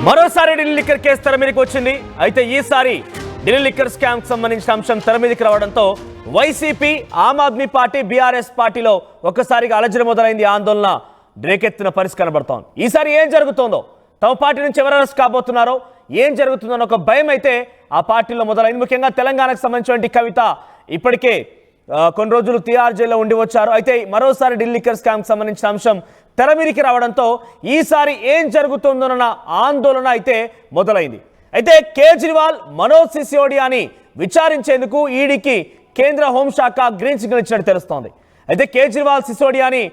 మరోసారి Delhi liquor case తెర మీదకి వచ్చింది. అయితే ఈసారి ఢిల్లీ లిక్కర్ స్కామ్ కి సంబంధించిన అంశం తెర మీదకి రావడంతో YCP, Aam Aadmi party, BRS పార్టీలో ఒక్కసారిగా అలజడి మొదలైంది. ఆందోళన రేకెత్తిన పరిస్థితి కనబడుతోంది. ఈసారి ఏం జరుగుతుందో, తమ పార్టీ నుంచి ఎవరు అరెస్ట్ కాబోతున్నారో, ఏం జరుగుతుందో ఒక భయం అయితే ఆ పార్టీలో మొదలైంది. ముఖ్యంగా తెలంగాణకు సంబంధించిన కవిత ఇప్పటికే కొన్ని రోజులు తిహార్ జైల్లో ఉండి వచ్చారు. అయితే మరోసారి ఢిల్లీ లిక్కర్ స్కామ్ కి సంబంధించిన అంశం తెర మీదకి రావడంతో ఈసారి ఏం జరుగుతుందోనన్న ఆందోళన అయితే మొదలైంది. అయితే కేజ్రీవాల్, మనోజ్ సిసోడియాని విచారించేందుకు ఈడీకి కేంద్ర హోంశాఖ గ్రీన్ సిగ్నల్ ఇచ్చినట్టు తెలుస్తోంది. అయితే కేజ్రీవాల్, సిసోడియాని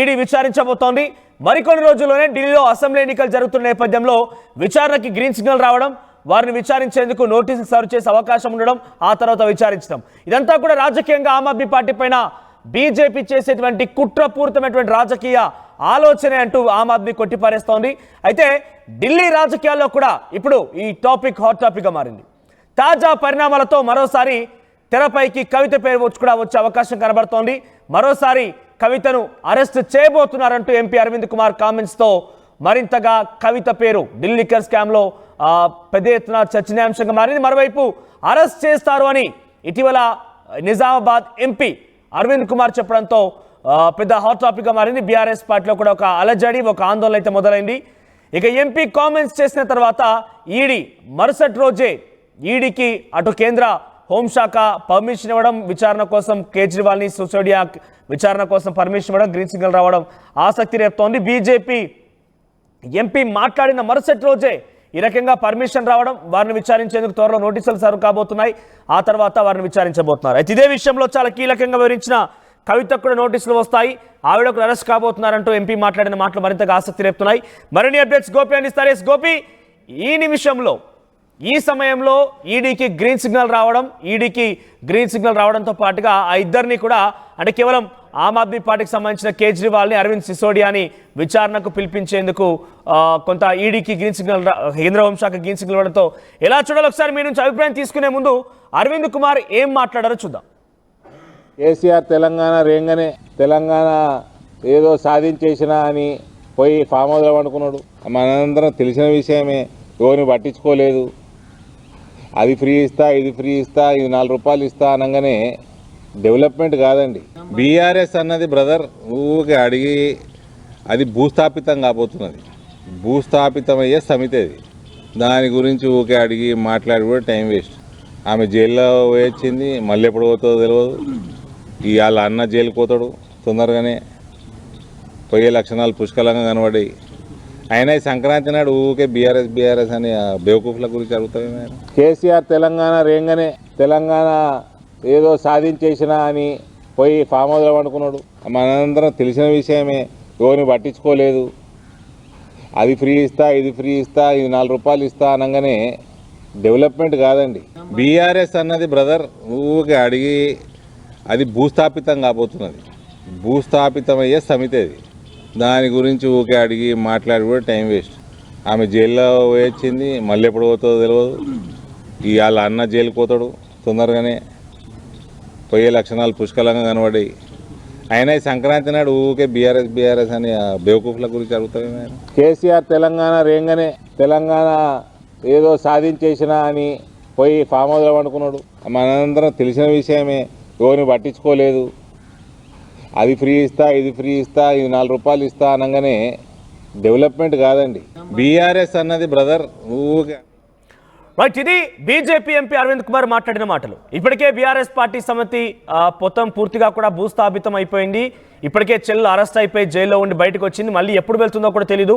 ఈడీ విచారించబోతోంది. మరికొన్ని రోజుల్లోనే ఢిల్లీలో అసెంబ్లీ ఎన్నికలు జరుగుతున్న నేపథ్యంలో విచారణకి గ్రీన్ సిగ్నల్ రావడం, వారిని విచారించేందుకు నోటీసులు సర్వ్ చేసే అవకాశం ఉండడం, ఆ తర్వాత విచారించడం, ఇదంతా కూడా రాజకీయంగా ఆమ్ ఆద్మీ పార్టీ పైన బీజేపీ చేసేటువంటి కుట్రపూరితమైనటువంటి రాజకీయ ఆలోచనే అంటూ ఆమ్ ఆద్మీ కొట్టిపారేస్తోంది. అయితే ఢిల్లీ రాజకీయాల్లో కూడా ఇప్పుడు ఈ టాపిక్ హాట్ టాపిక్గా మారింది. తాజా పరిణామాలతో మరోసారి తెరపైకి కవిత పేరు కూడా వచ్చే అవకాశం కనబడుతోంది. మరోసారి కవితను అరెస్ట్ చేయబోతున్నారంటూ ఎంపీ అరవింద్ కుమార్ కామెంట్స్తో మరింతగా కవిత పేరు ఢిల్లీ లిక్కర్ స్కామ్లో పెద్ద ఎత్తున చర్చనీయాంశంగా మారింది. మరోవైపు అరెస్ట్ చేస్తారు అని ఇటీవల నిజామాబాద్ ఎంపీ అరవింద్ కుమార్ చెప్పడంతో పెద్ద హాట్ టాపిక్గా మారింది. బీఆర్ఎస్ పార్టీలో కూడా ఒక అలజడి, ఒక ఆందోళన అయితే మొదలైంది. ఇక ఎంపీ కామెంట్స్ చేసిన తర్వాత ఈడీ మరుసటి రోజే ఈడీకి అటు కేంద్ర హోంశాఖ పర్మిషన్ ఇవ్వడం, విచారణ కోసం కేజ్రీవాల్ని, సిసోడియా విచారణ కోసం పర్మిషన్ ఇవ్వడం, గ్రీన్ సిగ్నల్ రావడం ఆసక్తి రేపుతోంది. బీజేపీ ఎంపీ మాట్లాడిన మరుసటి రోజే ఈ రకంగా పర్మిషన్ రావడం, వారిని విచారించేందుకు త్వరలో నోటీసులు సర్వ్ కాబోతున్నాయి. ఆ తర్వాత వారిని విచారించబోతున్నారు. అయితే ఇదే విషయంలో చాలా కీలకంగా వివరించిన కవితకు కూడా నోటీసులు వస్తాయి. ఆవిడకు అరెస్ట్ కాబోతున్నారంటూ ఎంపీ మాట్లాడిన మాటలు మరింతగా ఆసక్తి రేపుతున్నాయి. మరిన్ని అప్డేట్స్ గోపి అందిస్తారు. గోపి, ఈ నిమిషంలో, ఈ సమయంలో ఈడీకి గ్రీన్ సిగ్నల్ రావడంతో పాటుగా ఆ ఇద్దరిని కూడా, అంటే కేవలం ఆమ్ ఆద్మీ పార్టీకి సంబంధించిన కేజ్రీవాల్ని, అరవింద్ సిసోడియాని విచారణకు పిలిపించేందుకు కొంత ఈడీకి గ్రీన్ సిగ్నల్, కేంద్ర హోంశాఖ గ్రీన్ సిగ్నల్ ఇవ్వడంతో ఎలా చూడాలి, ఒకసారి మీ నుంచి అభిప్రాయం తీసుకునే ముందు అరవింద్ కుమార్ ఏం మాట్లాడారో చూద్దాం. కేసీఆర్ తెలంగాణ రేంగనే తెలంగాణ ఏదో సాధించేసినా అని పోయి ఫామ్ హౌస్లో వండుకున్నాడు. మనందరం తెలిసిన విషయమే, ఎవరిని పట్టించుకోలేదు. అది ఫ్రీ ఇస్తా, ఇది ఫ్రీ ఇస్తా, ఇది 4 రూపాయలు ఇస్తా అనగానే డెవలప్మెంట్ కాదండి. బీఆర్ఎస్ అన్నది బ్రదర్ ఊరికే అడిగి అది భూస్థాపితం కాబోతున్నది. భూస్థాపితమయ్యే సమితి అది. దాని గురించి ఊరికే అడిగి మాట్లాడి కూడా టైం వేస్ట్. ఆమె జైల్లో వేయించింది, మళ్ళీ ఎప్పుడు పోతుందో తెలియదు. ఇవాళ అన్న జైలుకి పోతాడు తొందరగానే, పోయే లక్షణాలు పుష్కలంగా కనబడ్డాయి. అయినా ఈ సంక్రాంతి నాడు ఊరికే బీఆర్ఎస్ అని బేవకూఫ్ల గురించి అడుగుతాయి. కేసీఆర్ తెలంగాణ రేంగనే తెలంగాణ ఏదో సాధించేసినా అని పోయి ఫామ్ హౌస్లో వండుకున్నాడు. మనందరం తెలిసిన విషయమే, ఎవరిని పట్టించుకోలేదు. అది ఫ్రీ ఇస్తా, ఇది ఫ్రీ ఇస్తా, ఇది 4 రూపాయలు ఇస్తా అనగానే డెవలప్మెంట్ కాదండి. బీఆర్ఎస్ అన్నది బ్రదర్ ఊరికే అడిగి అది భూస్థాపితం కాబోతున్నది. భూస్థాపితమయ్యే సమితి అది. దాని గురించి ఊరికే అడిగి మాట్లాడి కూడా టైం వేస్ట్. ఆమె జైల్లో వేయించింది, మళ్ళీ ఎప్పుడు పోతుందో తెలియదు. ఇవాళ అన్న జైలుకి పోతాడు తొందరగానే, పోయే లక్షణాలు పుష్కలంగా కనబడ్డాయి. అయినా ఈ సంక్రాంతి నాడు ఊరికే బీఆర్ఎస్ అని బేవకూఫ్ల గురించి అడుగుతాయి. కేసీఆర్ తెలంగాణ రేంగనే తెలంగాణ ఏదో సాధించేసినా అని పోయి ఫామ్ హౌస్లో వండుకున్నాడు. మనందరం తెలిసిన విషయమే, ఎవరిని పట్టించుకోలేదు. అది ఫ్రీ ఇస్తా, ఇది ఫ్రీ ఇస్తా, ఇది 4 రూపాయలు ఇస్తా అనగానే డెవలప్మెంట్ కాదండి. బీఆర్ఎస్ అన్నది బ్రదర్ ఊరికే. రైట్, ఇది బీజేపీ ఎంపీ అరవింద్ కుమార్ మాట్లాడిన మాటలు. ఇప్పటికే బీఆర్ఎస్ పార్టీ సమితి మొత్తం పూర్తిగా కూడా భూస్థాపితం అయిపోయింది. ఇప్పటికే చెల్లు అరెస్ట్ అయిపోయి జైల్లో ఉండి బయటకు వచ్చింది. మళ్ళీ ఎప్పుడు వెళ్తుందో కూడా తెలీదు.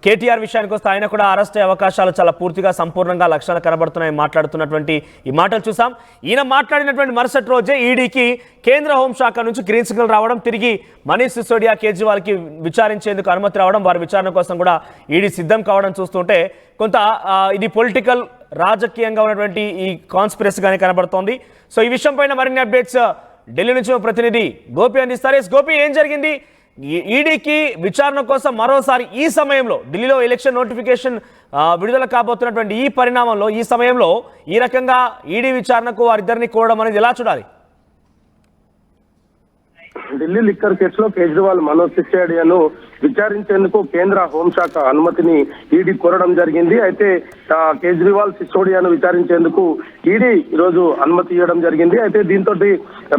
కేటీఆర్ విషయానికి వస్తే ఆయన కూడా అరెస్ట్ అయ్యే అవకాశాలు చాలా పూర్తిగా సంపూర్ణంగా లక్షణాలు కనబడుతున్నాయి మాట్లాడుతున్నటువంటి ఈ మాటలు చూసాం. ఈయన మాట్లాడినటువంటి మరుసటి రోజే ఈడీకి కేంద్ర హోంశాఖ నుంచి గ్రీన్ సిగ్నల్ రావడం, తిరిగి మనీష్ సిసోడియా, కేజ్రీవాల్కి విచారించేందుకు అనుమతి రావడం, వారి విచారణ కోసం కూడా ఈడీ సిద్ధం కావడం చూస్తుంటే కొంత ఇది పొలిటికల్, రాజకీయంగా ఉన్నటువంటి ఈ కాన్స్పిరసీగానే కనబడుతోంది. సో ఈ విషయం పైన మరిన్ని అప్డేట్స్ ఢిల్లీ నుంచి ప్రతినిధి గోపి అందిస్తారు. గోపి, ఏం జరిగింది? ఈడీకి విచారణ కోసం మరోసారి ఈ సమయంలో ఢిల్లీలో ఎలక్షన్ నోటిఫికేషన్ విడుదల కాబోతున్నటువంటి ఈ పరిణామంలో, ఈ సమయంలో ఈ రకంగా ఈడీ విచారణకు వారిద్దరిని కోరడం అనేది ఎలా చూడాలి? ఢిల్లీ లిక్కర్ కేసులో కేజ్రీవాల్, మనోజ్ సిసోడియాను విచారించేందుకు కేంద్ర హోంశాఖ అనుమతిని ఈడీ కోరడం జరిగింది. అయితే కేజ్రీవాల్, సిసోడియాను విచారించేందుకు ఈడీ ఈరోజు అనుమతి ఇవ్వడం జరిగింది. అయితే దీంతో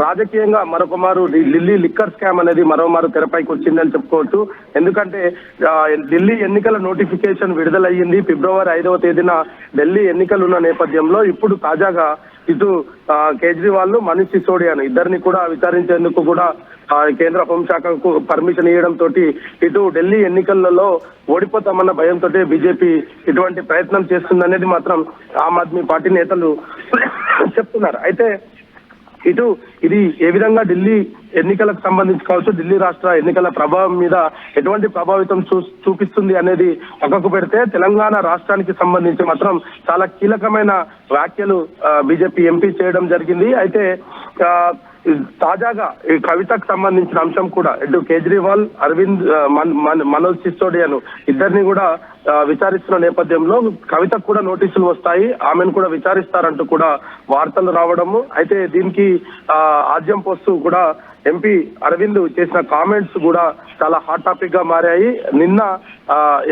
రాజకీయంగా మరొకమారు ఢిల్లీ లిక్కర్ స్కామ్ అనేది మరోమారు తెరపైకి వచ్చిందని చెప్పుకోవచ్చు. ఎందుకంటే ఢిల్లీ ఎన్నికల నోటిఫికేషన్ విడుదలయ్యింది. ఫిబ్రవరి 5వ తేదీన ఢిల్లీ ఎన్నికలు ఉన్న నేపథ్యంలో ఇప్పుడు తాజాగా ఇటు కేజ్రీవాల్, మనీష్ సిసోడియాను ఇద్దరిని కూడా విచారించేందుకు కూడా కేంద్ర హోంశాఖకు పర్మిషన్ ఇవ్వడం తోటి ఇటు ఢిల్లీ ఎన్నికలలో ఓడిపోతామన్న భయంతో బీజేపీ ఇటువంటి ప్రయత్నం చేస్తుందనేది మాత్రం ఆమ్ ఆద్మీ పార్టీ నేతలు చెప్తున్నారు. అయితే ఇటు ఇది ఏ విధంగా ఢిల్లీ ఎన్నికలకు సంబంధించి కావచ్చు, ఢిల్లీ రాష్ట్ర ఎన్నికల ప్రభావం మీద ఎటువంటి ప్రభావితం చూపిస్తుంది అనేది పక్కకు పెడితే తెలంగాణ రాష్ట్రానికి సంబంధించి మాత్రం చాలా కీలకమైన వ్యాఖ్యలు బీజేపీ ఎంపీ చేయడం జరిగింది. అయితే తాజాగా ఈ కవితకు సంబంధించిన అంశం కూడా ఇటు కేజ్రీవాల్, అరవింద్, మనోజ్ సిసోడియాను ఇద్దరిని కూడా విచారిస్తున్న నేపథ్యంలో కవితకు కూడా నోటీసులు వస్తాయి, ఆమెను కూడా విచారిస్తారంటూ కూడా వార్తలు రావడము. అయితే దీనికి ఆద్యం పోస్తూ కూడా ఎంపీ అరవింద్ చేసిన కామెంట్స్ కూడా చాలా హాట్ టాపిక్ గా మారాయి. నిన్న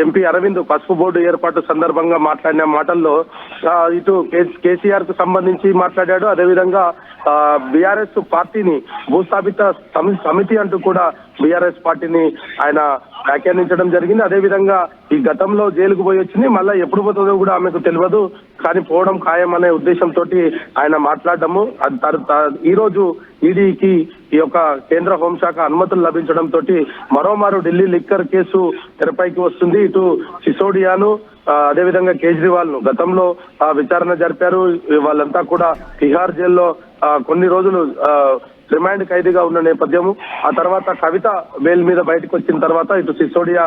ఎంపీ అరవింద్ పసుపు బోర్డు ఏర్పాటు సందర్భంగా మాట్లాడిన మాటల్లో ఇటు కేసీఆర్ కు సంబంధించి మాట్లాడాడు. అదేవిధంగా బీఆర్ఎస్ పార్టీని భూస్థాపిత సమితి అంటూ కూడా బీఆర్ఎస్ పార్టీని ఆయన వ్యాఖ్యానించడం జరిగింది. అదేవిధంగా ఈ గతంలో జైలుకు పోయి వచ్చింది, మళ్ళీ ఎప్పుడు పోతుందో కూడా ఆమెకు తెలియదు, కానీ పోవడం ఖాయం అనే ఉద్దేశంతో ఆయన మాట్లాడటము. ఈ రోజు ఈడీకి ఈ యొక్క కేంద్ర హోంశాఖ అనుమతులు లభించడంతో మరోమారు ఢిల్లీ లిక్కర్ కేసు తెరపైకి వస్తుంది. ఇటు సిసోడియాను అదేవిధంగా కేజ్రీవాల్ ను గతంలో విచారణ జరిపారు. వాళ్ళంతా కూడా తిహార్ జైల్లో కొన్ని రోజులు రిమాండ్ ఖైదీగా ఉన్న నేపథ్యము. ఆ తర్వాత కవిత బెయిల్ మీద బయటకు వచ్చిన తర్వాత ఇటు సిసోడియా,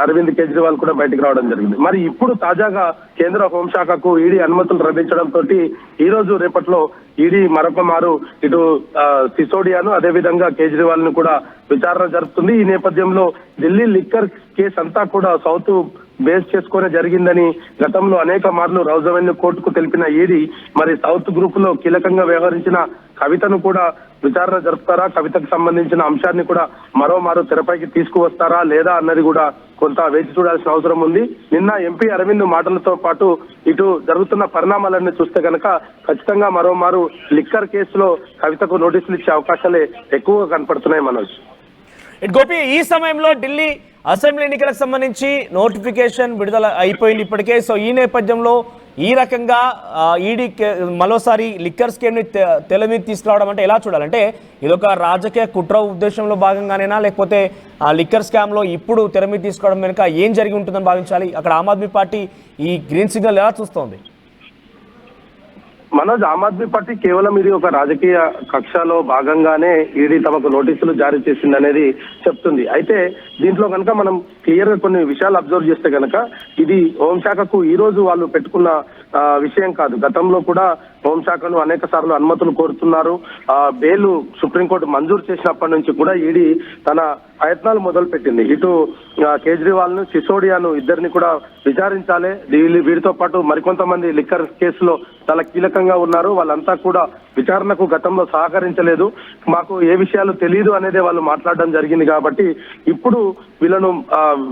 అరవింద్ కేజ్రీవాల్ కూడా బయటకు రావడం జరిగింది. మరి ఇప్పుడు తాజాగా కేంద్ర హోంశాఖకు ఈడీ అనుమతులు లభించడంతో ఈ రోజు రేపట్లో ఈడీ మరొక మారు ఇటు సిసోడియాను అదేవిధంగా కేజ్రీవాల్ ను కూడా విచారణ జరుపుతుంది. ఈ నేపథ్యంలో ఢిల్లీ లిక్కర్ కేసు అంతా కూడా సౌత్ బేస్ చేసుకునే జరిగిందని గతంలో అనేక మార్లు రౌజ్ అవెన్యూ కోర్టుకు తెలిపిన ఈడీ మరి సౌత్ గ్రూప్ లో కీలకంగా వ్యవహరించిన కవితను కూడా విచారణ జరుపుతారా, కవితకు సంబంధించిన అంశాన్ని కూడా మరోమారు తెరపైకి తీసుకువస్తారా లేదా అన్నది కూడా కొంత వేచి చూడాల్సిన అవసరం ఉంది. నిన్న ఎంపీ అరవింద్ మాటలతో పాటు ఇటు జరుగుతున్న పరిణామాలన్నీ చూస్తే కనుక ఖచ్చితంగా మరోమారు లిక్కర్ కేసులో కవితకు నోటీసులు ఇచ్చే అవకాశాలే ఎక్కువగా కనపడుతున్నాయి. మనోజ్, గోపి, ఈ సమయంలో ఢిల్లీ అసెంబ్లీ ఎన్నికలకు సంబంధించి నోటిఫికేషన్ విడుదల అయిపోయింది ఇప్పటికే. సో ఈ నేపథ్యంలో ఈ రకంగా ఈడీ మరోసారి లిక్కర్ స్కీమ్ని తెర మీద తీసుకురావడం అంటే ఎలా చూడాలంటే ఇదొక రాజకీయ కుట్ర ఉద్దేశంలో భాగంగానేనా, లేకపోతే ఆ లిక్కర్ స్కామ్లో ఇప్పుడు తెర మీద తీసుకోవడం వెనుక ఏం జరిగి ఉంటుందని భావించాలి? అక్కడ ఆమ్ ఆద్మీ పార్టీ ఈ గ్రీన్ సిగ్నల్ ఎలా చూస్తోంది? మనోజ్, ఆమ్ ఆద్మీ పార్టీ కేవలం ఇది ఒక రాజకీయ కక్షలో భాగంగానే ఈడీ తమకు నోటీసులు జారీ చేసిందనేది చెప్తుంది. అయితే దీంట్లో కనుక మనం క్లియర్ గా కొన్ని విషయాలు అబ్జర్వ్ చేస్తే కనుక ఇది హోంశాఖకు ఈ రోజు వాళ్ళు పెట్టుకున్న విషయం కాదు. గతంలో కూడా హోంశాఖను అనేక సార్లు అనుమతులు కోరుతున్నారు. బెయిల్ సుప్రీంకోర్టు మంజూరు చేసినప్పటి నుంచి కూడా ఈడీ తన ప్రయత్నాలు మొదలు పెట్టింది. ఇటు కేజ్రీవాల్ ను, సిసోడియాను ఇద్దరిని కూడా విచారించాలి. వీరితో పాటు మరికొంతమంది లిక్కర్ కేసులో చాలా కీలకంగా ఉన్నారు. వాళ్ళంతా కూడా విచారణకు గతంలో సహకరించలేదు, మాకు ఏ విషయాలు తెలియదు అనేదే వాళ్ళు మాట్లాడడం జరిగింది. కాబట్టి ఇప్పుడు వీళ్ళను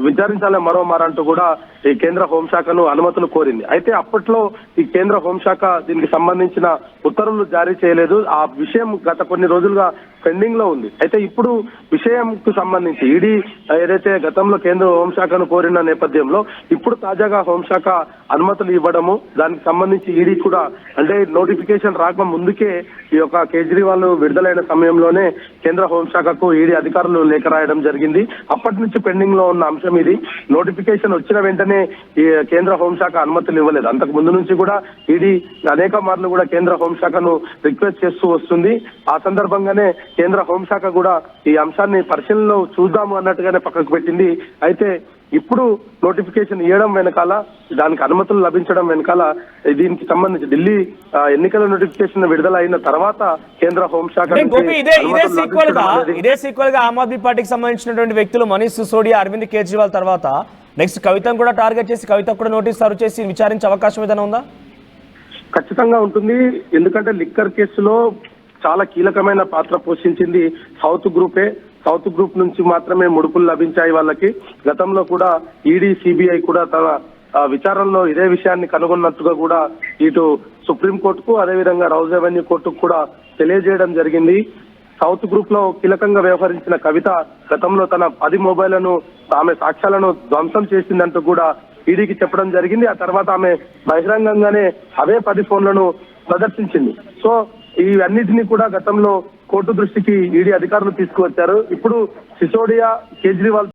విచారించాలి మరోమారంటూ కూడా ఈ కేంద్ర హోంశాఖను అనుమతులు కోరింది. అయితే అప్పట్లో ఈ కేంద్ర హోంశాఖ దీనికి సంబంధించిన ఉత్తర్వులు జారీ చేయలేదు. ఆ విషయం గత కొన్ని రోజులుగా పెండింగ్ లో ఉంది. అయితే ఇప్పుడు విషయంకు సంబంధించి ఈడీ ఏదైతే గతంలో కేంద్ర హోంశాఖను కోరిన నేపథ్యంలో ఇప్పుడు తాజాగా హోంశాఖ అనుమతులు ఇవ్వడము, దానికి సంబంధించి ఈడీ కూడా అంటే నోటిఫికేషన్ రాక ముందుకే ఈ యొక్క కేజ్రీవాల్ విడుదలైన సమయంలోనే కేంద్ర హోంశాఖకు ఈడీ అధికారులు లేఖ రాయడం జరిగింది. అప్పటి నుంచి పెండింగ్ లో ఉన్న అంశం ఇది. నోటిఫికేషన్ వచ్చిన వెంటనే ఈ కేంద్ర హోంశాఖ అనుమతులు ఇవ్వలేదు. అంతకు ముందు నుంచి కూడా ఈడీ అనేక మార్లు కూడా కేంద్ర హోంశాఖను రిక్వెస్ట్ చేస్తూ వస్తుంది. ఆ సందర్భంగానే కేంద్ర హోంశాఖ కూడా ఈ అంశాన్ని పరిశీలనలో చూద్దాము అన్నట్టుగానే పక్కకు పెట్టింది. అయితే ఇప్పుడు నోటిఫికేషన్ ఇవ్వడం వెనకాల, దానికి అనుమతులు లభించడం వెనకాల దీనికి సంబంధించి ఢిల్లీ ఎన్నికల నోటిఫికేషన్ విడుదల అయిన తర్వాత కేంద్ర హోంశాఖ ఇదే సీక్వెల్ గా ఆమ్ ఆద్మీ పార్టీకి సంబంధించినటువంటి వ్యక్తులు మనీష్ సిసోడియా, అరవింద్ కేజ్రీవాల్ తర్వాత నెక్స్ట్ కవితను కూడా టార్గెట్ చేసి కవితకు కూడా నోటీస్ సర్వ్ చేసి విచారించే అవకాశం ఏదైనా ఉందా? ఖచ్చితంగా ఉంటుంది. ఎందుకంటే లిక్కర్ కేసులో చాలా కీలకమైన పాత్ర పోషించింది సౌత్ గ్రూపే. సౌత్ గ్రూప్ నుంచి మాత్రమే ముడుపులు లభించాయి వాళ్ళకి. గతంలో కూడా ఈడీ, సిబిఐ కూడా తన విచారణలో ఇదే విషయాన్ని కనుగొన్నట్టుగా కూడా ఇటు సుప్రీంకోర్టుకు అదేవిధంగా రౌజ్ రెవెన్యూ కోర్టుకు కూడా తెలియజేయడం జరిగింది. సౌత్ గ్రూప్ లో కీలకంగా వ్యవహరించిన కవిత గతంలో తన 10 మొబైళ్లను ఆమె సాక్ష్యాలను ధ్వంసం చేసిందంటూ కూడా ఈడీకి చెప్పడం జరిగింది. ఆ తర్వాత ఆమె బహిరంగంగానే అవే 10 ఫోన్లను ప్రదర్శించింది. సో ఇవన్నిటినీ కూడా గతంలో కోర్టు దృష్టికి ఈడీ అధికారులు తీసుకువచ్చారు. ఇప్పుడు సిసోడియా, కేజ్రీవాల్